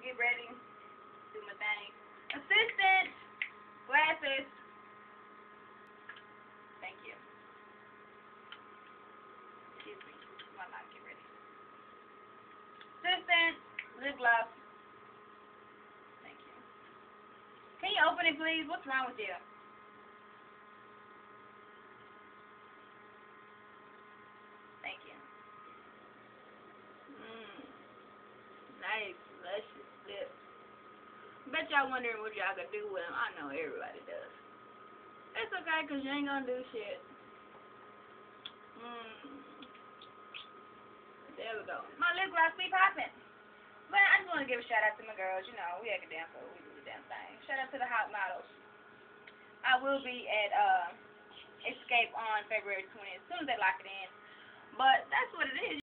get ready, do my thing. Assistant, glasses. Thank you. Excuse me. While I get ready. Assistant, lip gloss. Thank you. Can you open it, please? What's wrong with you? Thank you. Nice, luscious lips. Bet y'all wondering what y'all could do with them. I know everybody does. It's okay, because you ain't gonna do shit. There we go. My lip gloss be popping. But I just want to give a shout out to my girls. You know, we act a damn fool. We do the damn thing. Shout out to the hot models. I will be at Escape on February 20th as soon as they lock it in. But that's what it is.